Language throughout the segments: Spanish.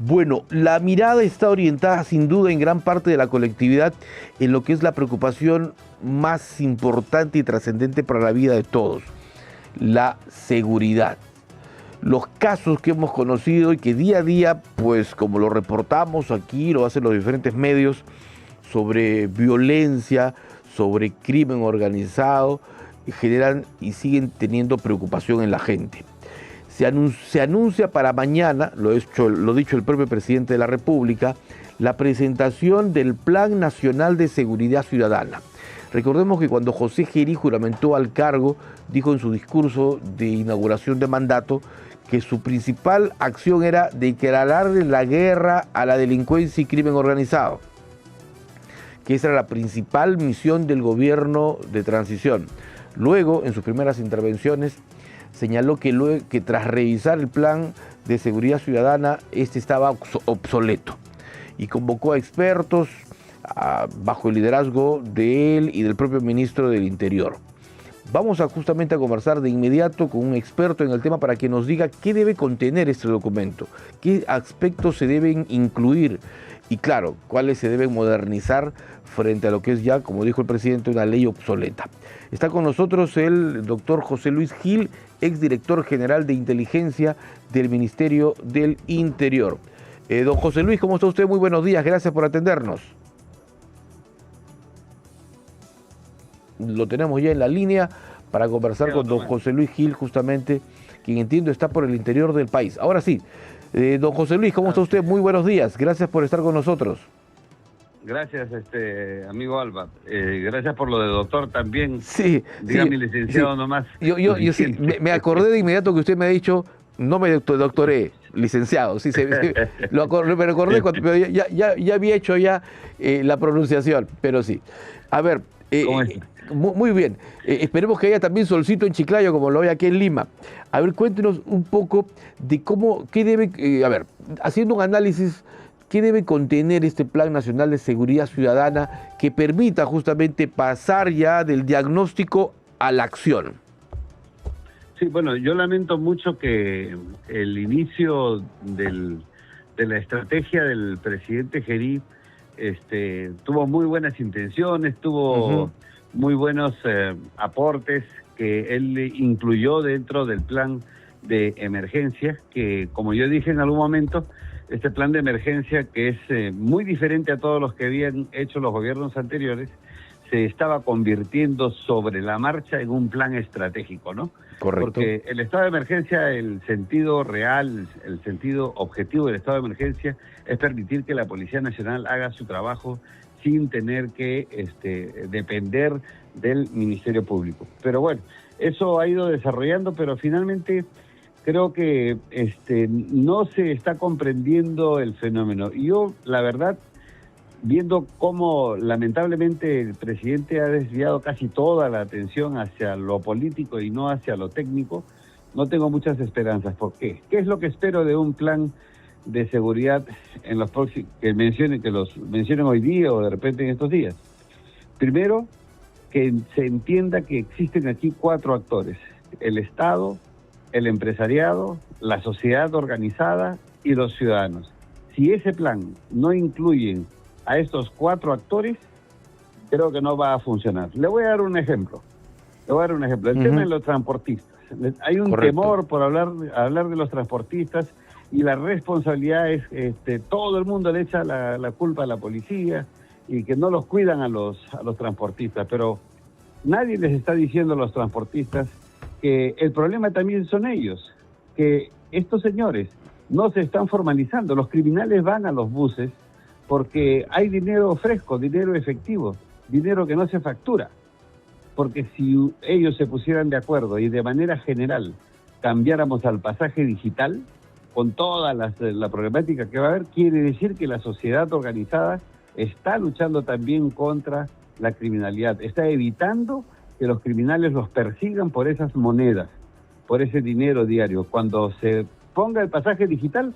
Bueno, la mirada está orientada sin duda en gran parte de la colectividad en lo que es la preocupación más importante y trascendente para la vida de todos, la seguridad. Los casos que hemos conocido y que día a día, pues como lo reportamos aquí, lo hacen los diferentes medios, sobre violencia, sobre crimen organizado, generan y siguen teniendo preocupación en la gente. Se anuncia para mañana, lo ha dicho el propio presidente de la República, la presentación del Plan Nacional de Seguridad Ciudadana. Recordemos que cuando José Gerí juramentó al cargo, dijo en su discurso de inauguración de mandato que su principal acción era declararle la guerra a la delincuencia y crimen organizado, que esa era la principal misión del gobierno de transición. Luego, en sus primeras intervenciones, señaló que tras revisar el plan de seguridad ciudadana, este estaba obsoleto y convocó a expertos bajo el liderazgo de él y del propio ministro del Interior. Vamos justamente a conversar de inmediato con un experto en el tema para que nos diga qué debe contener este documento, qué aspectos se deben incluir y, claro, cuáles se deben modernizar frente a lo que es ya, como dijo el presidente, una ley obsoleta. Está con nosotros el doctor José Luis Gil, exdirector general de inteligencia del Ministerio del Interior. Don José Luis, ¿cómo está usted? Muy buenos días, gracias por atendernos. Lo tenemos ya en la línea para conversar con don José Luis Gil, justamente, quien entiendo está por el interior del país. Ahora sí, don José Luis, ¿cómo está usted? Muy buenos días, gracias por estar con nosotros. Gracias, amigo Alba. Gracias por lo de doctor también. Sí. Dígame, sí, licenciado, sí. Nomás. Yo sí, me acordé de inmediato que usted me ha dicho, no me doctoré, licenciado. Sí, me recordé cuando pero ya había hecho la pronunciación, pero sí. A ver, muy bien. Esperemos que haya también solcito en Chiclayo, como lo hay aquí en Lima. A ver, cuéntenos un poco de qué debe, haciendo un análisis, ¿qué debe contener este Plan Nacional de Seguridad Ciudadana que permita justamente pasar ya del diagnóstico a la acción? Sí, bueno, yo lamento mucho que el inicio de la estrategia del presidente Gerí tuvo muy buenas intenciones, tuvo muy buenos aportes que él incluyó dentro del plan de emergencia, que como yo dije en algún momento, este plan de emergencia, que es muy diferente a todos los que habían hecho los gobiernos anteriores, se estaba convirtiendo sobre la marcha en un plan estratégico, ¿no? Correcto. Porque el estado de emergencia, el sentido real, el sentido objetivo del estado de emergencia es permitir que la Policía Nacional haga su trabajo sin tener que depender del Ministerio Público. Pero bueno, eso ha ido desarrollando, pero finalmente creo que no se está comprendiendo el fenómeno. Y yo, la verdad, viendo cómo lamentablemente el presidente ha desviado casi toda la atención hacia lo político y no hacia lo técnico, no tengo muchas esperanzas. ¿Por qué? ¿Qué es lo que espero de un plan de seguridad en los próximos, que los mencionen hoy día o de repente en estos días? Primero, que se entienda que existen aquí 4 actores: el Estado, el empresariado, la sociedad organizada y los ciudadanos. Si ese plan no incluye a estos 4 actores, creo que no va a funcionar. Le voy a dar un ejemplo. El tema de los transportistas. Hay un temor por hablar de los transportistas y la responsabilidad es, todo el mundo le echa la culpa a la policía y que no los cuidan a los transportistas, pero nadie les está diciendo a los transportistas que el problema también son ellos, que estos señores no se están formalizando. Los criminales van a los buses porque hay dinero fresco, dinero efectivo, dinero que no se factura. Porque si ellos se pusieran de acuerdo y de manera general cambiáramos al pasaje digital, con toda la problemática que va a haber, quiere decir que la sociedad organizada está luchando también contra la criminalidad, está evitando que los criminales los persigan por esas monedas, por ese dinero diario. Cuando se ponga el pasaje digital,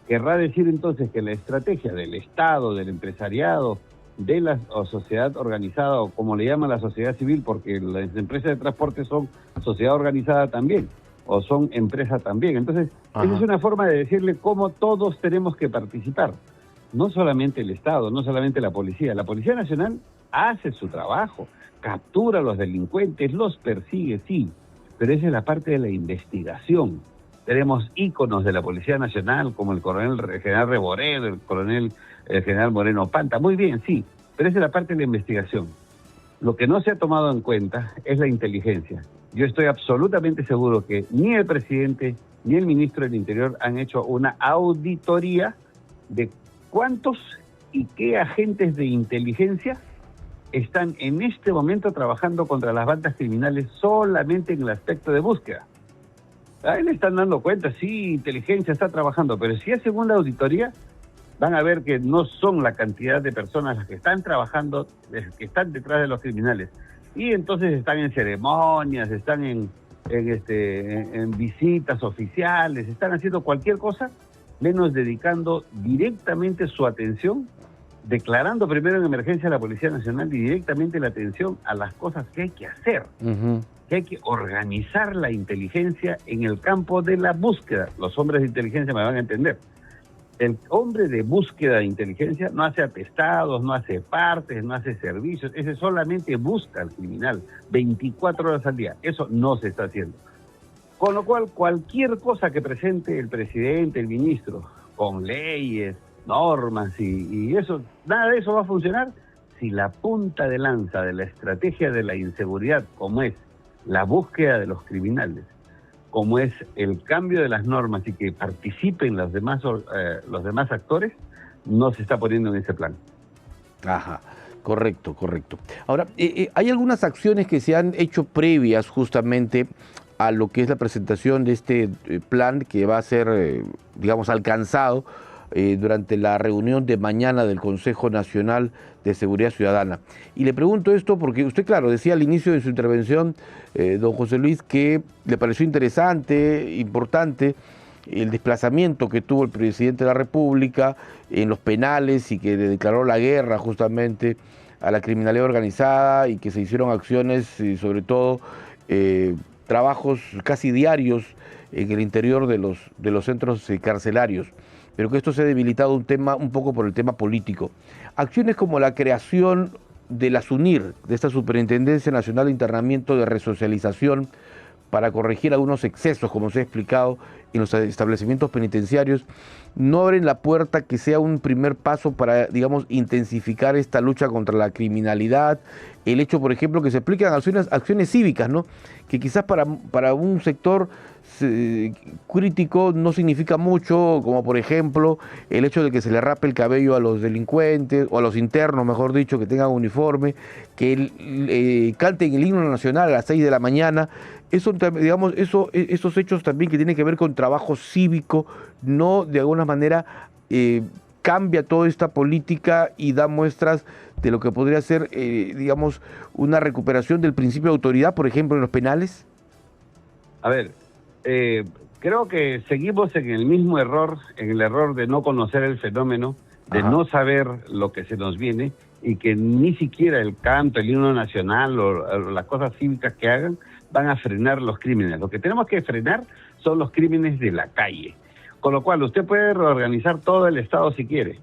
querrá decir entonces que la estrategia del Estado, del empresariado, de la sociedad organizada, o como le llaman la sociedad civil, porque las empresas de transporte son sociedad organizada también, o son empresa también. Entonces, Ajá. esa es una forma de decirle cómo todos tenemos que participar. No solamente el Estado, no solamente la Policía. La Policía Nacional hace su trabajo, captura a los delincuentes, los persigue, sí, pero esa es la parte de la investigación. Tenemos íconos de la Policía Nacional, como el general Reboredo, el general Moreno Panta. Muy bien, sí, pero esa es la parte de la investigación. Lo que no se ha tomado en cuenta es la inteligencia. Yo estoy absolutamente seguro que ni el presidente ni el ministro del Interior han hecho una auditoría de cuántos y qué agentes de inteligencia están en este momento trabajando contra las bandas criminales solamente en el aspecto de búsqueda. Ahí le están dando cuenta, sí, inteligencia está trabajando, pero si hacen una auditoría, van a ver que no son la cantidad de personas las que están trabajando, que están detrás de los criminales. Y entonces están en ceremonias, están en visitas oficiales, están haciendo cualquier cosa, menos dedicando directamente su atención, declarando primero en emergencia a la Policía Nacional y directamente la atención a las cosas que hay que hacer. Que hay que organizar la inteligencia en el campo de la búsqueda. Los hombres de inteligencia me van a entender. El hombre de búsqueda de inteligencia no hace atestados, no hace partes, no hace servicios. Ese solamente busca al criminal 24 horas al día. Eso no se está haciendo. Con lo cual, cualquier cosa que presente el presidente, el ministro, con leyes, normas y eso, nada de eso va a funcionar si la punta de lanza de la estrategia de la inseguridad, como es la búsqueda de los criminales, como es el cambio de las normas y que participen los demás actores, no se está poniendo en ese plan. Ajá, correcto. Ahora, hay algunas acciones que se han hecho previas justamente a lo que es la presentación de este plan que va a ser, digamos, alcanzado durante la reunión de mañana del Consejo Nacional de Seguridad Ciudadana. Y le pregunto esto porque usted, claro, decía al inicio de su intervención, don José Luis, que le pareció interesante, importante, el desplazamiento que tuvo el presidente de la República en los penales y que le declaró la guerra justamente a la criminalidad organizada y que se hicieron acciones y sobre todo trabajos casi diarios en el interior de los centros carcelarios, pero que esto se ha debilitado un poco por el tema político. Acciones como la creación de la SUNIR, de esta Superintendencia Nacional de Internamiento de Resocialización, para corregir algunos excesos, como se ha explicado, en los establecimientos penitenciarios, no abren la puerta que sea un primer paso para, digamos, intensificar esta lucha contra la criminalidad. El hecho, por ejemplo, que se aplican acciones cívicas, ¿no? Que quizás para un sector crítico no significa mucho, como por ejemplo el hecho de que se le rape el cabello a los delincuentes, o a los internos, mejor dicho, que tengan uniforme, que canten el himno nacional a las 6 de la mañana. Eso, digamos, esos hechos también que tienen que ver con trabajo cívico, no de alguna manera cambia toda esta política y da muestras de lo que podría ser, digamos, una recuperación del principio de autoridad, por ejemplo, en los penales. A ver, creo que seguimos en el mismo error, en el error de no conocer el fenómeno, de no saber lo que se nos viene y que ni siquiera el canto, el himno nacional o las cosas cívicas que hagan van a frenar los crímenes. Lo que tenemos que frenar son los crímenes de la calle. Con lo cual, usted puede reorganizar todo el Estado si quiere,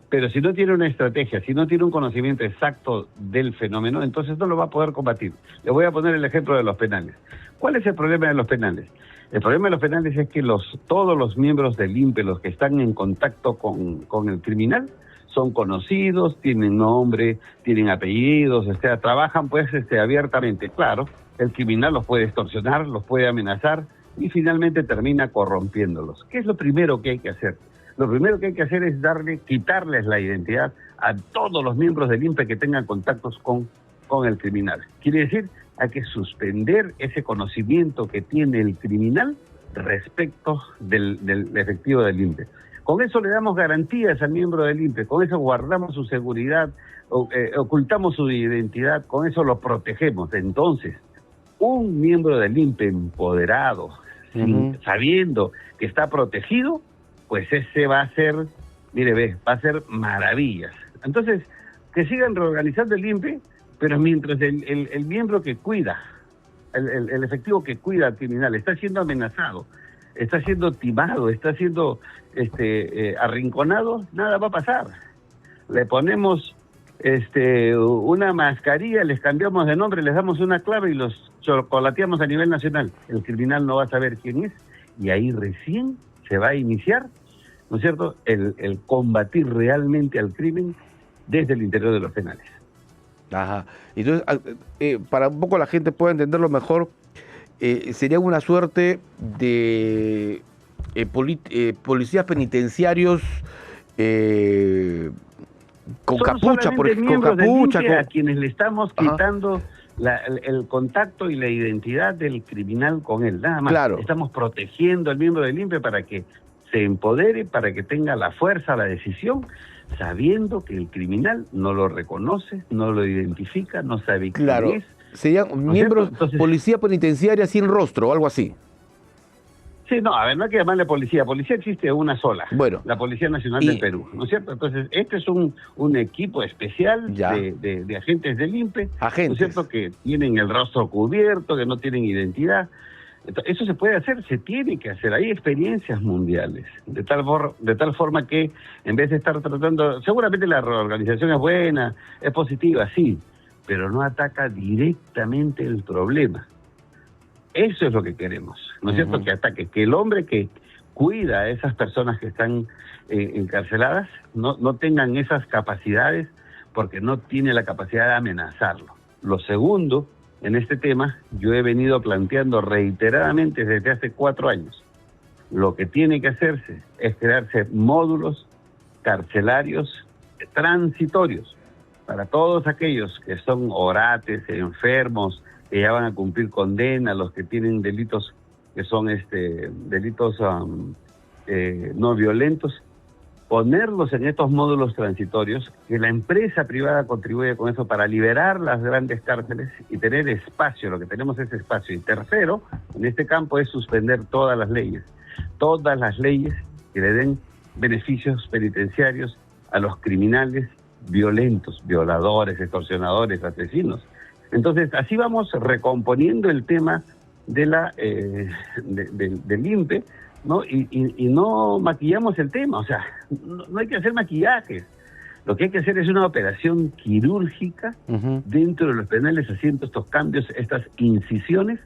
pero si no tiene una estrategia, si no tiene un conocimiento exacto del fenómeno, entonces no lo va a poder combatir. Le voy a poner el ejemplo de los penales. ¿Cuál es el problema de los penales? El problema de los penales es que todos los miembros del INPE, los que están en contacto con el criminal, son conocidos, tienen nombre, tienen apellidos, trabajan pues abiertamente. Claro, el criminal los puede extorsionar, los puede amenazar y finalmente termina corrompiéndolos. ¿Qué es lo primero que hay que hacer? Lo primero que hay que hacer es quitarles la identidad a todos los miembros del INPE que tengan contactos con el criminal. Quiere decir, hay que suspender ese conocimiento que tiene el criminal respecto del efectivo del INPE. Con eso le damos garantías al miembro del INPE, con eso guardamos su seguridad, ocultamos su identidad, con eso lo protegemos. Entonces, un miembro del INPE empoderado, sabiendo que está protegido, pues ese va a ser, va a ser maravillas. Entonces, que sigan reorganizando el INPE, pero mientras el miembro que cuida el efectivo que cuida al criminal está siendo amenazado, está siendo timado, está siendo arrinconado, nada va a pasar. Le ponemos una mascarilla, les cambiamos de nombre, les damos una clave y los chocolateamos a nivel nacional. El criminal no va a saber quién es y ahí recién se va a iniciar, ¿no es cierto?, el combatir realmente al crimen desde el interior de los penales. Ajá. Entonces, para un poco la gente pueda entenderlo mejor, sería una suerte de policías penitenciarios con Son capucha, por ejemplo, con capucha. A quienes le estamos quitando el contacto y la identidad del criminal con él, nada más. Claro. Estamos protegiendo al miembro del INPE para que se empodere, para que tenga la fuerza, la decisión, sabiendo que el criminal no lo reconoce, no lo identifica, no sabe quién es. Serían miembros, entonces, policía penitenciaria sin rostro o algo así. Sí, no, a ver, no hay que llamarle policía. Policía existe una sola, la Policía Nacional del Perú, ¿no es cierto? Entonces, este es un equipo especial de agentes del INPE, ¿no es cierto?, que tienen el rostro cubierto, que no tienen identidad. Entonces, eso se puede hacer, se tiene que hacer. Hay experiencias mundiales, de tal forma que en vez de estar tratando, seguramente la reorganización es buena, es positiva, sí, pero no ataca directamente el problema. Eso es lo que queremos, ¿no es cierto? Que ataque, que el hombre que cuida a esas personas que están encarceladas no tengan esas capacidades, porque no tiene la capacidad de amenazarlo. Lo segundo, en este tema, yo he venido planteando reiteradamente desde hace 4 años. Lo que tiene que hacerse es crearse módulos carcelarios transitorios para todos aquellos que son orates, enfermos, que ya van a cumplir condena, los que tienen delitos que son delitos no violentos, ponerlos en estos módulos transitorios, que la empresa privada contribuye con eso para liberar las grandes cárceles y tener espacio. Lo que tenemos es espacio. Y tercero, en este campo, es suspender todas las leyes que le den beneficios penitenciarios a los criminales violentos, violadores, extorsionadores, asesinos. Entonces, así vamos recomponiendo el tema de del INPE, ¿no? Y no maquillamos el tema, o sea, no hay que hacer maquillajes. Lo que hay que hacer es una operación quirúrgica dentro de los penales, haciendo estos cambios, estas incisiones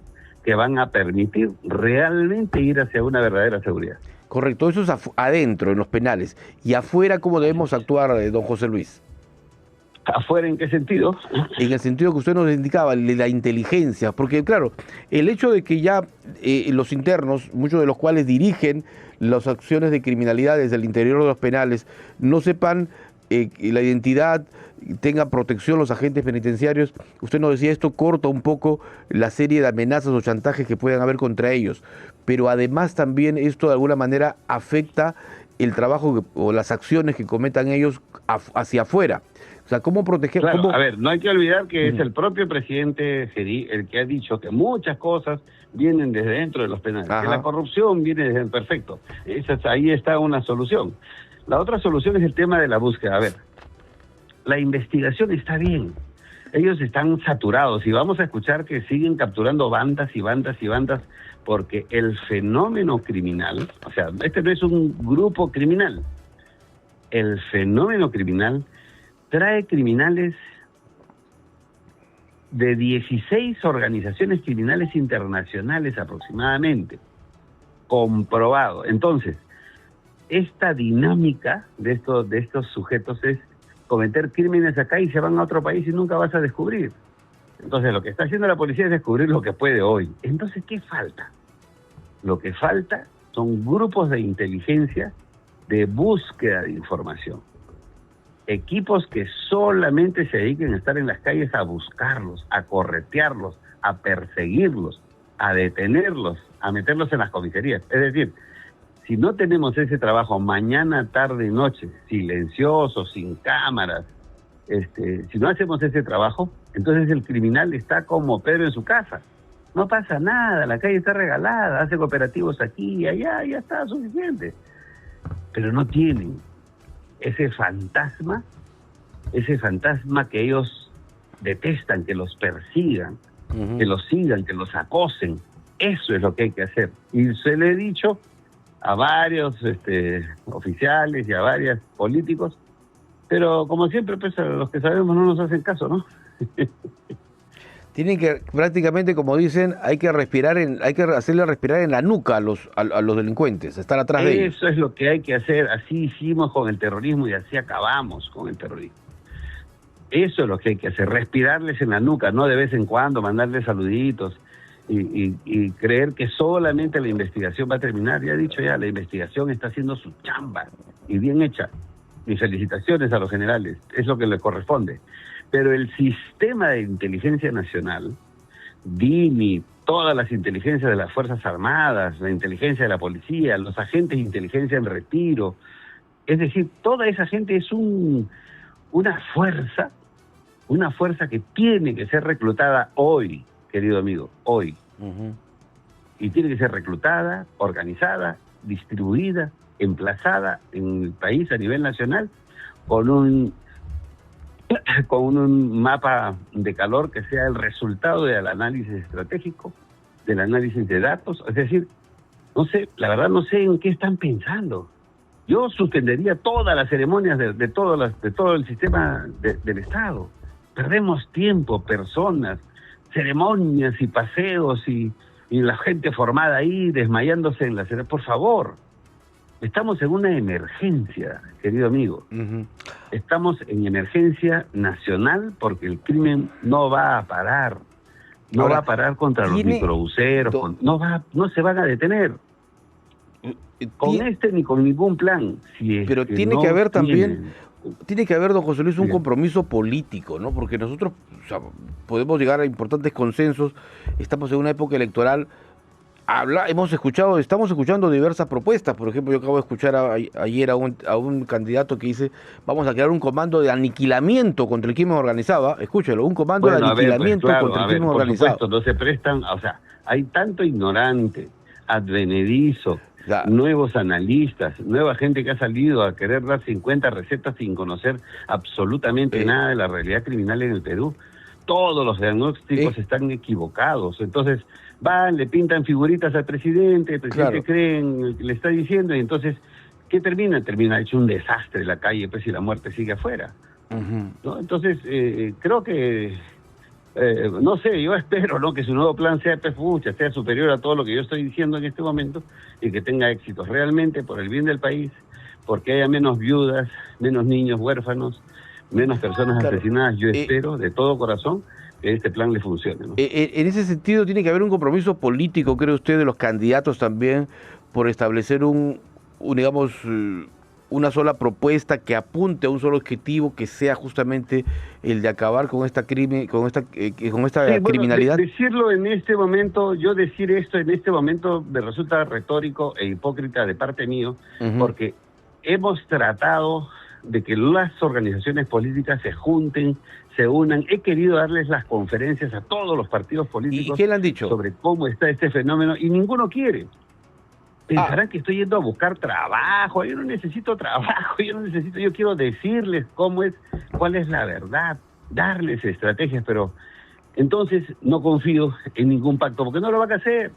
que van a permitir realmente ir hacia una verdadera seguridad. Correcto, eso es adentro, en los penales. ¿Y afuera cómo debemos actuar, don José Luis? ¿Afuera en qué sentido? En el sentido que usted nos indicaba, la inteligencia, porque claro, el hecho de que ya los internos, muchos de los cuales dirigen las acciones de criminalidad desde el interior de los penales, no sepan la identidad, tengan protección los agentes penitenciarios, usted nos decía, esto corta un poco la serie de amenazas o chantajes que puedan haber contra ellos, pero además también esto de alguna manera afecta el trabajo o las acciones que cometan ellos hacia afuera. O sea, ¿cómo proteger? Claro, ¿cómo? A ver, no hay que olvidar que es el propio presidente Geri el que ha dicho que muchas cosas vienen desde dentro de los penales, que la corrupción viene desde el perfecto. Ahí está una solución. La otra solución es el tema de la búsqueda. A ver, la investigación está bien. Ellos están saturados y vamos a escuchar que siguen capturando bandas y bandas y bandas, porque el fenómeno criminal, o sea, este no es un grupo criminal, el fenómeno criminal trae criminales de 16 organizaciones criminales internacionales aproximadamente, comprobado. Entonces, esta dinámica de estos sujetos es cometer crímenes acá y se van a otro país y nunca vas a descubrir. Entonces, lo que está haciendo la policía es descubrir lo que puede hoy. Entonces, ¿qué falta? Lo que falta son grupos de inteligencia de búsqueda de información. Equipos que solamente se dediquen a estar en las calles a buscarlos, a corretearlos, a perseguirlos, a detenerlos, a meterlos en las comisarías. Es decir, si no tenemos ese trabajo mañana, tarde y noche, silencioso, sin cámaras, si no hacemos ese trabajo, entonces el criminal está como Pedro en su casa. No pasa nada, la calle está regalada, hace cooperativos aquí y allá, ya está suficiente. Pero no tienen ese fantasma que ellos detestan, que los persigan, que los sigan, que los acosen. Eso es lo que hay que hacer. Y se le he dicho a varios oficiales y a varios políticos, pero como siempre, pues a los que sabemos no nos hacen caso, ¿no? Tienen que, prácticamente, como dicen, hay que hacerle respirar en la nuca a los delincuentes, estar atrás de ellos. Eso es lo que hay que hacer. Así hicimos con el terrorismo y así acabamos con el terrorismo. Eso es lo que hay que hacer, respirarles en la nuca, no de vez en cuando mandarles saluditos y creer que solamente la investigación va a terminar. Ya he dicho ya, la investigación está haciendo su chamba y bien hecha. Mis felicitaciones a los generales, es lo que les corresponde. Pero el sistema de inteligencia nacional, DINI, todas las inteligencias de las Fuerzas Armadas, la inteligencia de la policía, los agentes de inteligencia en retiro, es decir, toda esa gente es una fuerza que tiene que ser reclutada hoy, querido amigo, hoy. Y tiene que ser reclutada, organizada, distribuida, emplazada en el país a nivel nacional con un mapa de calor que sea el resultado del análisis estratégico, del análisis de datos. Es decir, no sé, la verdad no sé en qué están pensando. Yo suspendería todas las ceremonias de todo el sistema del Estado. Perdemos tiempo, personas, ceremonias y paseos y la gente formada ahí desmayándose en la ceremonia. Por favor, estamos en una emergencia, querido amigo. Estamos en emergencia nacional porque el crimen no va a parar. No va a parar contra los microbuseros, no se van a detener. Con ni con ningún plan. Pero tiene que haber también, don José Luis, un compromiso político, ¿no? Porque nosotros podemos llegar a importantes consensos, estamos en una época electoral, estamos escuchando diversas propuestas. Por ejemplo, yo acabo de escuchar ayer a un candidato que dice, vamos a crear un comando de aniquilamiento contra el crimen organizado. Escúchalo, un comando de aniquilamiento contra el crimen organizado. Por supuesto, no se prestan, hay tanto ignorante, advenedizo, nuevos analistas, nueva gente que ha salido a querer dar 50 recetas sin conocer absolutamente nada de la realidad criminal en el Perú. Todos los diagnósticos están equivocados. Entonces van, le pintan figuritas al presidente, el presidente cree en lo que le está diciendo, y entonces, ¿qué termina? Termina hecho un desastre la calle, pues, y la muerte sigue afuera. ¿No? Entonces, creo que no sé, yo espero, ¿no?, que su nuevo plan sea superior a todo lo que yo estoy diciendo en este momento y que tenga éxitos realmente por el bien del país, porque haya menos viudas, menos niños huérfanos, menos personas asesinadas. Yo espero de todo corazón que este plan le funcione, ¿no? En ese sentido tiene que haber un compromiso político, ¿cree usted, de los candidatos también por establecer una sola propuesta que apunte a un solo objetivo, que sea justamente el de acabar con esta criminalidad? Decirlo en este momento, decir esto en este momento me resulta retórico e hipócrita de parte mío, porque hemos tratado de que las organizaciones políticas se junten, se unan. He querido darles las conferencias a todos los partidos políticos. ¿Y qué le han dicho? Sobre cómo está este fenómeno, y ninguno quiere. Pensarán que estoy yendo a buscar trabajo. Yo no necesito trabajo, yo quiero decirles cuál es la verdad, darles estrategias, pero entonces no confío en ningún pacto, porque no lo van a hacer.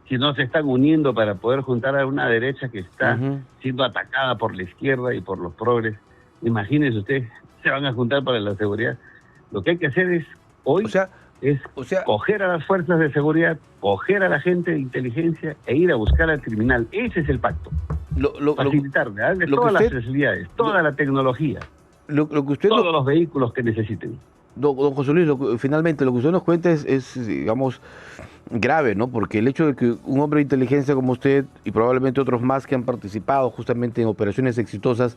Si no se están uniendo para poder juntar a una derecha que está siendo atacada por la izquierda y por los progres, imagínense ustedes, se van a juntar para la seguridad. Lo que hay que hacer es hoy coger a las fuerzas de seguridad, coger a la gente de inteligencia e ir a buscar al criminal. Ese es el pacto. Facilitar, darle todas las facilidades, toda la tecnología, todos los vehículos que necesiten. Don José Luis, finalmente lo que usted nos cuenta es, digamos, grave, ¿no? Porque el hecho de que un hombre de inteligencia como usted y probablemente otros más que han participado justamente en operaciones exitosas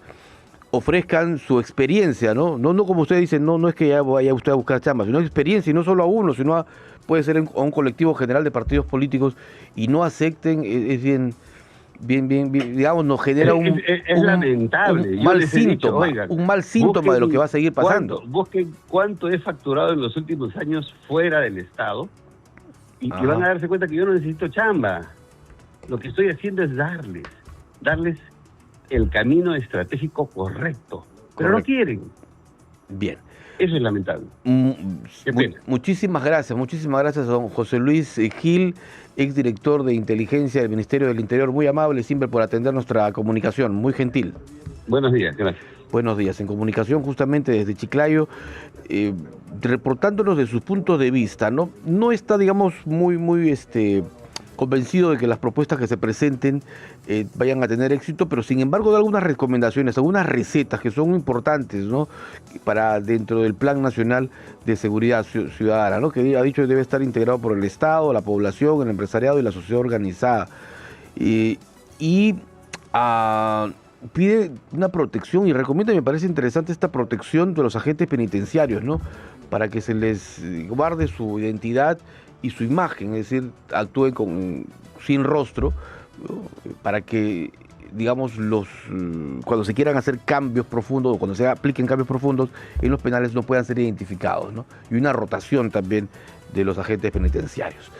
ofrezcan su experiencia, ¿no? No como usted dice, no es que ya vaya usted a buscar chambas, sino experiencia, y no solo a uno, sino puede ser a un colectivo general de partidos políticos, y no acepten, es bien, digamos, nos genera es lamentable. Un mal síntoma de lo que va a seguir pasando. Busquen cuánto he facturado en los últimos años fuera del Estado, y que van a darse cuenta que yo no necesito chamba. Lo que estoy haciendo es darles el camino estratégico correcto. Pero no quieren. Bien. Eso es lamentable. Qué pena. Muchísimas gracias, don José Luis Gil, exdirector de inteligencia del Ministerio del Interior. Muy amable siempre por atender nuestra comunicación, muy gentil. Buenos días, gracias. Buenos días, en comunicación justamente desde Chiclayo, reportándonos de sus puntos de vista. No está, digamos, muy convencido de que las propuestas que se presenten vayan a tener éxito, pero sin embargo da algunas recomendaciones, algunas recetas que son importantes, ¿no?, para dentro del Plan Nacional de Seguridad Ciudadana, ¿no?, que ha dicho que debe estar integrado por el Estado, la población, el empresariado y la sociedad organizada. Pide una protección y recomienda, y me parece interesante, esta protección de los agentes penitenciarios, ¿no?, para que se les guarde su identidad y su imagen, es decir, actúen sin rostro, para que, digamos, cuando se quieran hacer cambios profundos o cuando se apliquen cambios profundos en los penales no puedan ser identificados, ¿no? Y una rotación también de los agentes penitenciarios.